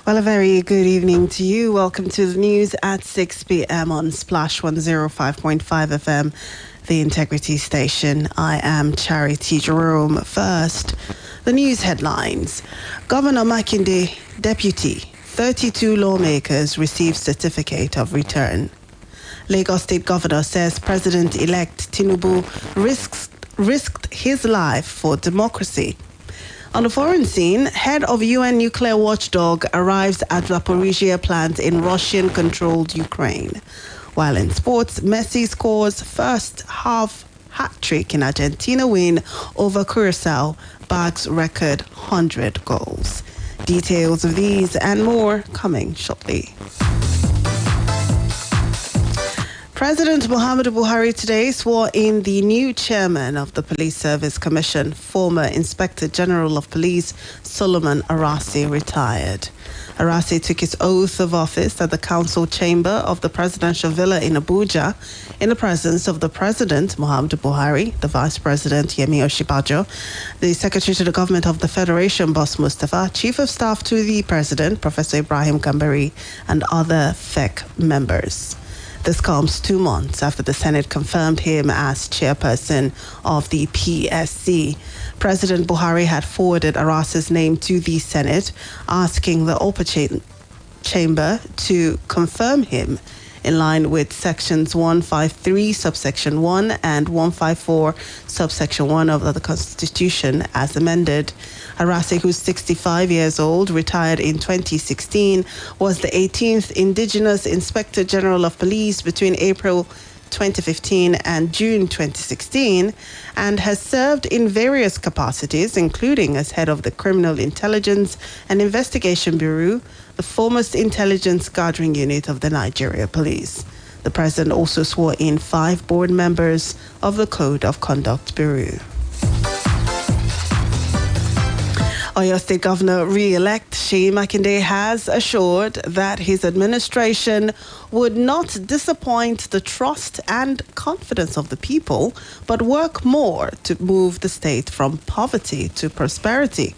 Well, a very good evening to you. Welcome to the news at 6 p.m. on Splash 105.5 FM, the Integrity Station. I am Charity Jerome. First, the news headlines. Governor Makinde, deputy, 32 lawmakers receive certificate of return. Lagos State Governor says President-elect Tinubu risked his life for democracy. On the foreign scene, head of UN nuclear watchdog arrives at Zaporizhia plant in Russian-controlled Ukraine. While in sports, Messi scores first half hat-trick in Argentina win over Curaçao, bags record 100 goals. Details of these and more coming shortly. President Muhammadu Buhari today swore in the new chairman of the Police Service Commission, former Inspector General of Police Solomon Arase, retired. Arase took his oath of office at the council chamber of the presidential villa in Abuja in the presence of the President Muhammadu Buhari, the Vice President Yemi Osinbajo, the Secretary to the Government of the Federation, Boss Mustafa, Chief of Staff to the President, Professor Ibrahim Gambari, and other FEC members. This comes 2 months after the Senate confirmed him as chairperson of the PSC. President Buhari had forwarded Arase's name to the Senate, asking the upper chamber to confirm him in line with sections 153 subsection 1 and 154 subsection 1 of the Constitution as amended. Arase, who's 65 years old, retired in 2016, was the 18th Indigenous Inspector General of Police between April 2015 and June 2016, and has served in various capacities, including as head of the Criminal Intelligence and Investigation Bureau, the foremost intelligence gathering unit of the Nigeria Police. The president also swore in 5 board members of the Code of Conduct Bureau. Oyo State Governor re-elect Seyi Makinde has assured that his administration would not disappoint the trust and confidence of the people, but work more to move the state from poverty to prosperity.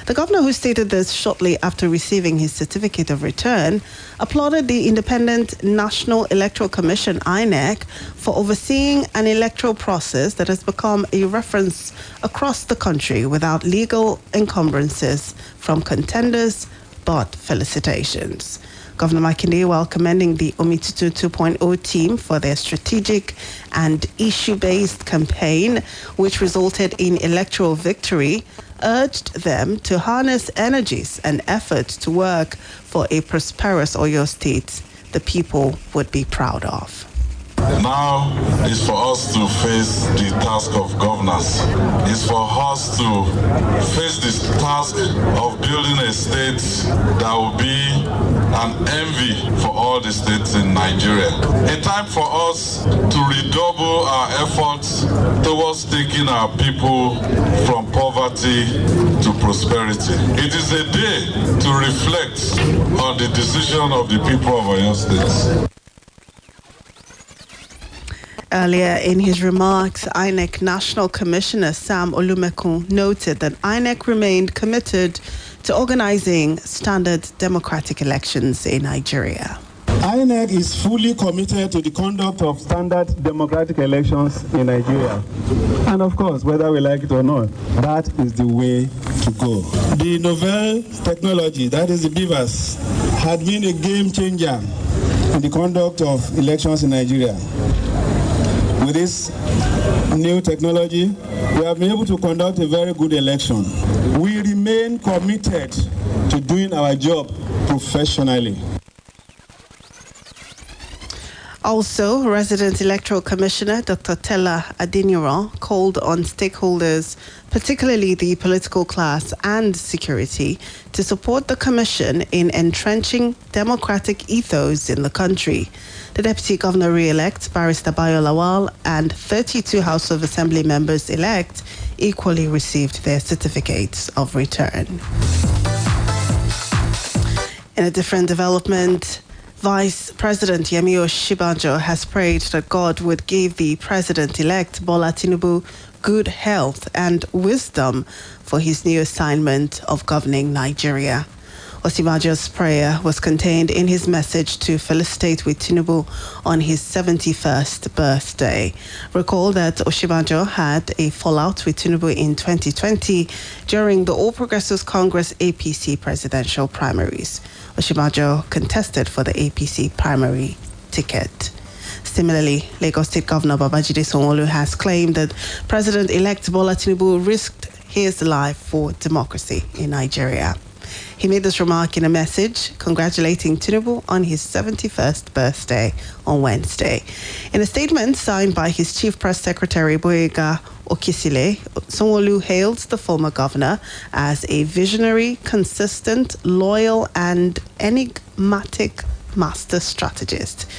The governor, who stated this shortly after receiving his certificate of return, applauded the Independent National Electoral Commission, INEC, for overseeing an electoral process that has become a reference across the country without legal encumbrances from contenders, but felicitations. Governor Makinde, while commending the Omitutu 2.0 team for their strategic and issue-based campaign, which resulted in electoral victory, urged them to harness energies and efforts to work for a prosperous Oyo State the people would be proud of. Now is for us to face the task of governance. It's for us to face this task of building a state that will be an envy for all the states in Nigeria. A time for us to redouble our efforts towards taking our people from poverty to prosperity. It is a day to reflect on the decision of the people of Oyo State. Earlier in his remarks, INEC National Commissioner Sam Olumekun noted that INEC remained committed to organizing standard democratic elections in Nigeria. INEC is fully committed to the conduct of standard democratic elections in Nigeria. And of course, whether we like it or not, that is the way to go. The novel technology, that is the BVAS, had been a game changer in the conduct of elections in Nigeria. With this new technology, we have been able to conduct a very good election. We remain committed to doing our job professionally. Also, Resident Electoral Commissioner Dr. Tella Adeniran called on stakeholders, particularly the political class and security, to support the Commission in entrenching democratic ethos in the country. The Deputy Governor re-elect, Barrister Bayo Lawal, and 32 House of Assembly members-elect equally received their certificates of return. In a different development, Vice President Yemi Osinbajo has prayed that God would give the President-elect Bola Tinubu good health and wisdom for his new assignment of governing Nigeria. Osinbajo's prayer was contained in his message to felicitate with Tinubu on his 71st birthday. Recall that Osinbajo had a fallout with Tinubu in 2020 during the All Progressives Congress APC presidential primaries. Osinbajo contested for the APC primary ticket. Similarly, Lagos State Governor Babajide Sanwo-Olu has claimed that President-elect Bola Tinubu risked his life for democracy in Nigeria. He made this remark in a message congratulating Tinubu on his 71st birthday on Wednesday. In a statement signed by his Chief Press Secretary Boyega Okisile, Sanwo-Olu hailed the former governor as a visionary, consistent, loyal, and enigmatic master strategist.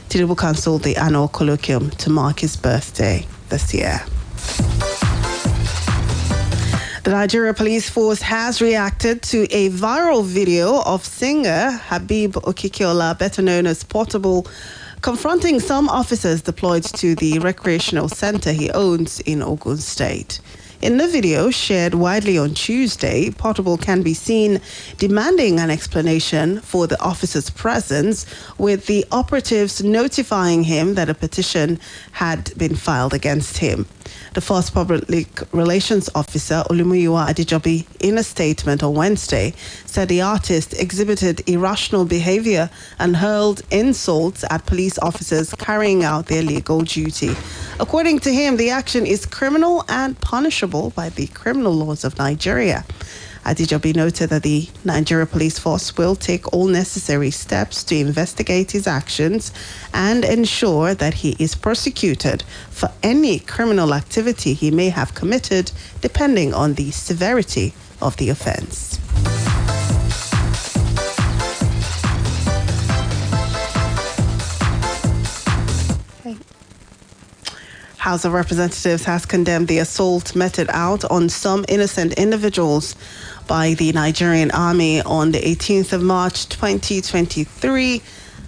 Tinubu cancelled the annual colloquium to mark his birthday this year. The Nigeria Police Force has reacted to a viral video of singer Habib Okikiola, better known as Portable, confronting some officers deployed to the recreational center he owns in Ogun State. In the video shared widely on Tuesday, Portable can be seen demanding an explanation for the officer's presence, with the operatives notifying him that a petition had been filed against him. The Force Public Relations Officer, Olumuyiwa Adejobi, in a statement on Wednesday, said the artist exhibited irrational behavior and hurled insults at police officers carrying out their legal duty. According to him, the action is criminal and punishable by the criminal laws of Nigeria. Adejobi noted that the Nigeria Police Force will take all necessary steps to investigate his actions and ensure that he is prosecuted for any criminal activity he may have committed, depending on the severity of the offense. House of Representatives has condemned the assault meted out on some innocent individuals by the Nigerian Army on the 18th of March 2023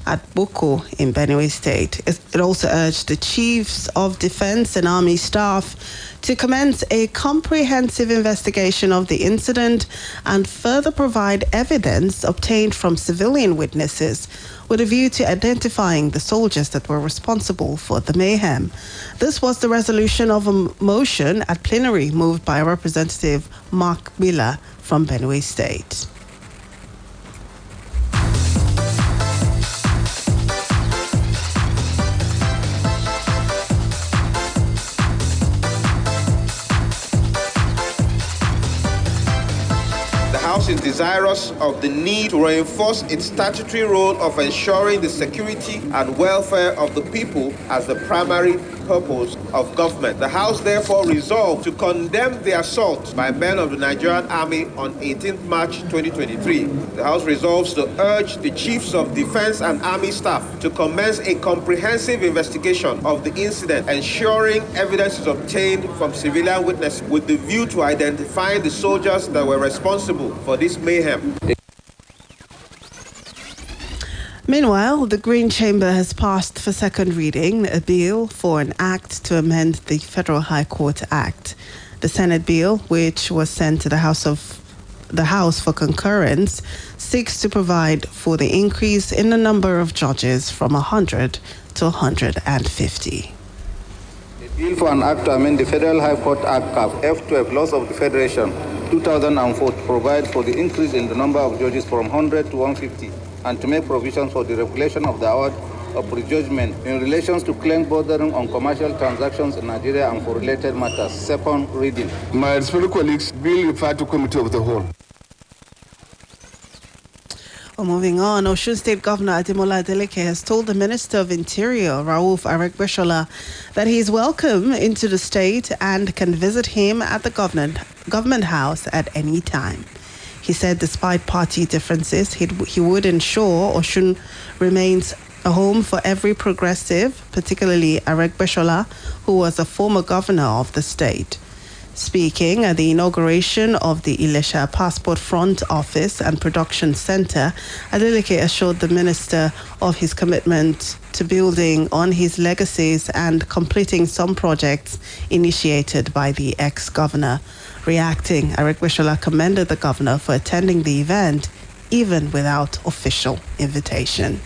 at Boko in Benue State. It also urged the Chiefs of Defense and Army staff to commence a comprehensive investigation of the incident and further provide evidence obtained from civilian witnesses with a view to identifying the soldiers that were responsible for the mayhem. This was the resolution of a motion at plenary moved by Representative Mark Miller from Benue State. The House is desirous of the need to reinforce its statutory role of ensuring the security and welfare of the people as the primary purpose of government. The House therefore resolved to condemn the assault by men of the Nigerian Army on 18th March 2023. The House resolves to urge the Chiefs of Defense and Army staff to commence a comprehensive investigation of the incident, ensuring evidence is obtained from civilian witnesses with the view to identifying the soldiers that were responsible for this mayhem. Meanwhile, the Green Chamber has passed for second reading a bill for an act to amend the Federal High Court Act. The Senate bill, which was sent to the House for concurrence, seeks to provide for the increase in the number of judges from 100 to 150. The bill for an act to amend the Federal High Court Act F12 Laws of the Federation 2004 to provide for the increase in the number of judges from 100 to 150 and to make provisions for the regulation of the award of prejudgment in relation to claims bordering on commercial transactions in Nigeria and for related matters. Second reading. My fellow colleagues, bill referred to Committee of the Whole. Well, moving on, Osun State Governor Ademola Adeleke has told the Minister of Interior, Rauf Aregbesola, that he is welcome into the state and can visit him at the government house at any time. He said despite party differences, he would ensure Osun remains a home for every progressive, particularly Aregbesola, who was a former governor of the state. Speaking at the inauguration of the Ilesha Passport Front Office and Production Center, Adeleke assured the minister of his commitment to building on his legacies and completing some projects initiated by the ex-governor. Reacting, Aregbesola commended the governor for attending the event even without official invitation.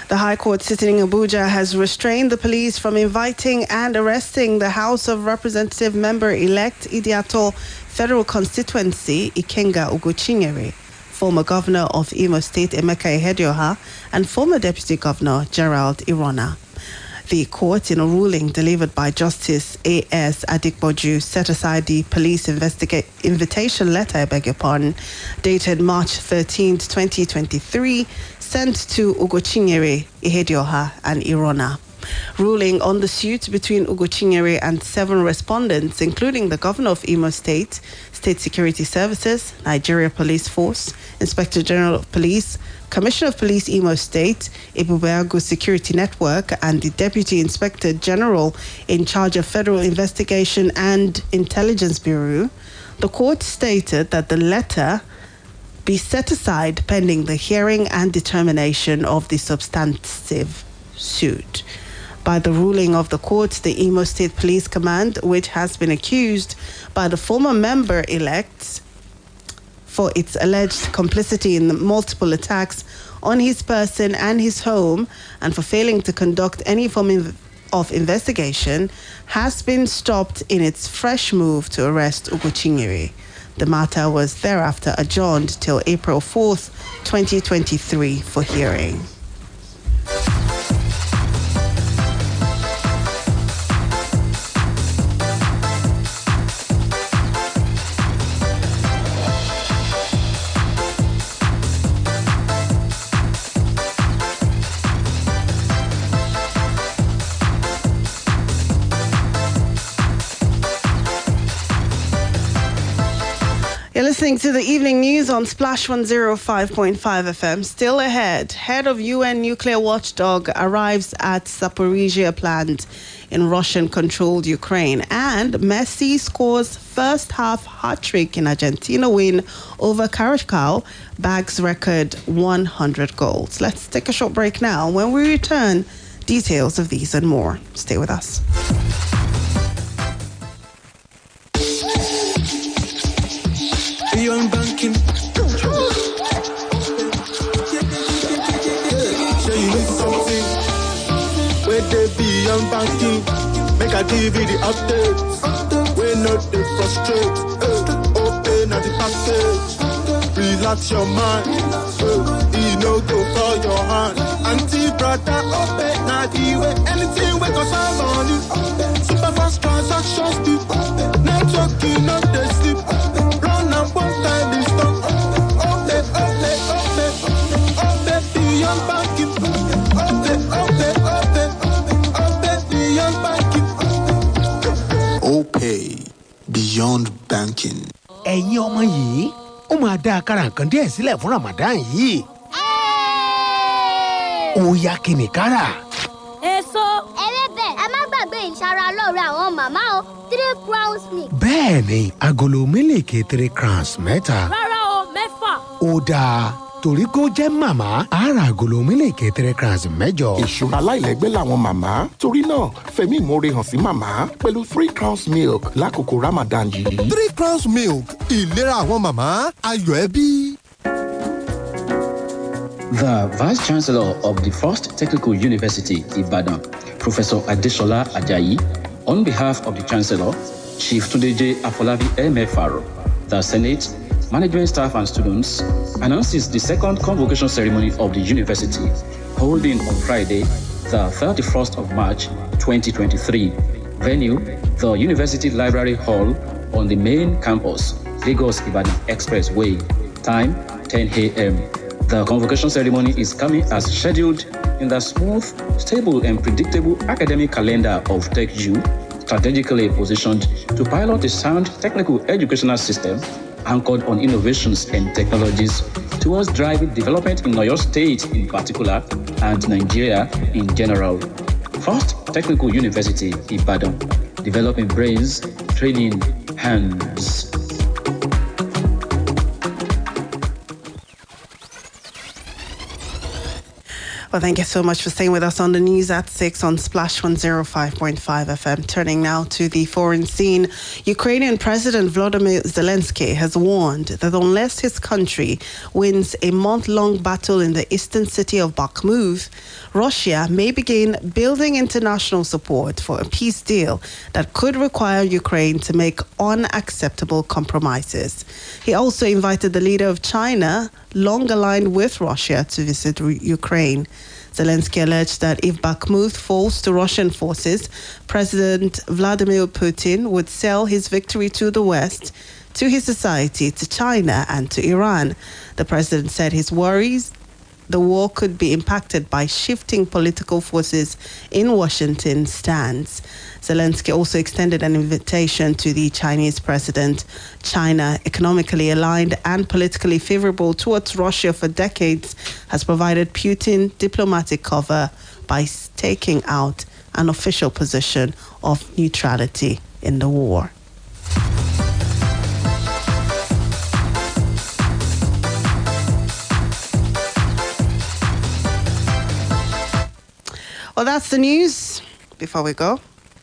The High Court sitting in Abuja has restrained the police from inviting and arresting the House of Representative member-elect Idiato Federal Constituency Ikenga Ugochinyere, former governor of Imo State Emeka Ihedioha, and former deputy governor Gerald Irona. The court, in a ruling delivered by Justice A.S. Adikboju, set aside the police invitation letter, dated March 13, 2023, sent to Ugochinyere, Ihedioha, and Irona. Ruling on the suit between Ugochinyere and 7 respondents, including the governor of Imo State, State Security Services, Nigeria Police Force, Inspector General of Police, Commissioner of Police Imo State, Ibubeagu Security Network, and the Deputy Inspector General in charge of Federal Investigation and Intelligence Bureau, the court stated that the letter be set aside pending the hearing and determination of the substantive suit. By the ruling of the court, the Imo State Police Command, which has been accused by the former member-elect for its alleged complicity in the multiple attacks on his person and his home, and for failing to conduct any form of investigation, has been stopped in its fresh move to arrest Ugochinyere. The matter was thereafter adjourned till April 4th, 2023 for hearing. You're listening to the evening news on Splash 105.5 FM. Still ahead, head of UN nuclear watchdog arrives at Zaporizhia plant in Russian-controlled Ukraine. And Messi scores first half hat-trick in Argentina win over Curacao, bags record 100 goals. Let's take a short break now. When we return, details of these and more. Stay with us. Beyond banking. Sure you need something. Where they beyond banking. Make I give you the update. We not they frustrate. Open at the package. Relax your mind. You know go for your hand. Auntie brother open now the way. Anything we go solve on you. Super fast transactions speed. Networking not they sleep. One time is done. Beyond banking. Beyond banking. OPay beyond banking. Ẹ̀yin ọmọ yìí, ó máa dá àkàrà nǹkan díẹ̀ sílẹ̀ fún Ramadan yìí. Ó yá kí ni kára. Èso. Ewébẹ̀, ẹ má gbàgbé ìṣara lóore àwọn màmá o. 3 crowns milk. Bẹ́ẹ̀ni, agolo mílìkì 3 crowns mẹ́ta. Rárá o, 4. Ó dáa, torí kó jẹ́ màmá, á ra agolo mílìkì 3 crowns mẹ́jọ. Ìṣúra aláìlẹ́gbẹ́ làwọn màmá. Torí náà, fẹ̀mí ìmoore hàn sí màmá pẹ̀lú 3 crowns milk lákòókò Ramadan yìí. 3 crowns milk, ìlera àwọn màmá, ayọ̀ ẹbí. The Vice-Chancellor of the First Technical University, Ibadan, Professor Adesola Ajayi, on behalf of the Chancellor, Chief Tundeje Afolabi Emefaro, the Senate, management staff and students, announces the second convocation ceremony of the university, holding on Friday, the 31st of March, 2023. Venue, the University Library Hall on the main campus, Lagos Ibadan Expressway. Time, 10 a.m. The convocation ceremony is coming as scheduled in the smooth, stable, and predictable academic calendar of TechU, strategically positioned to pilot a sound technical educational system anchored on innovations and technologies towards driving development in Oyo State in particular and Nigeria in general. First Technical University, Ibadan, developing brains, training hands. Well, thank you so much for staying with us on the news at 6 on Splash 105.5 FM. Turning now to the foreign scene, Ukrainian President Volodymyr Zelensky has warned that unless his country wins a month-long battle in the eastern city of Bakhmut, Russia may begin building international support for a peace deal that could require Ukraine to make unacceptable compromises. He also invited the leader of China, long aligned with Russia, to visit Ukraine. Zelensky alleged that if Bakhmut falls to Russian forces, President Vladimir Putin would sell his victory to the West, to his society, to China, and to Iran. The president said his worries the war could be impacted by shifting political forces in Washington stands. Zelensky also extended an invitation to the Chinese president. China, economically aligned and politically favorable towards Russia for decades, has provided Putin diplomatic cover by taking out an official position of neutrality in the war. Well, that's the news. Before we go,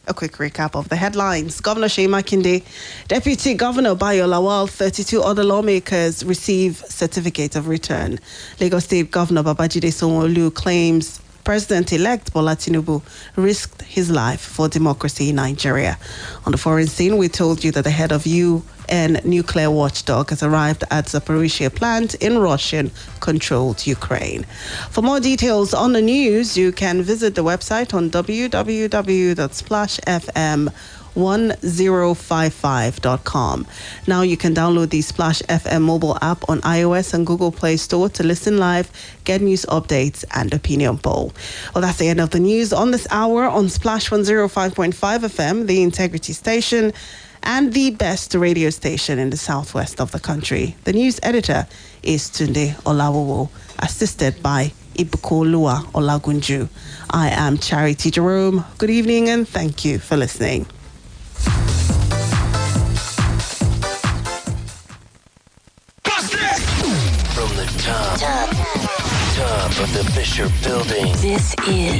a quick recap of the headlines. Governor Seyi Makinde, Deputy Governor Bayo Lawal, 32 other lawmakers receive certificate of return. Lagos State Governor Babajide Sanwo-Olu claims President-elect Bola Tinubu risked his life for democracy in Nigeria. On the foreign scene, we told you that the head of UN nuclear watchdog has arrived at Zaporizhzhia plant in Russian-controlled Ukraine. For more details on the news, you can visit the website on www.splashfm1055.com. Now you can download the Splash FM mobile app on iOS and Google Play Store to listen live, get news updates, and opinion poll. Well, that's the end of the news on this hour on Splash 105.5 FM, the Integrity Station, and the best radio station in the southwest of the country. The news editor is Tunde Olawowo, assisted by Ibukolua Olagunju. I am Charity Jerome. Good evening and thank you for listening. From the top of the Fisher Building. This is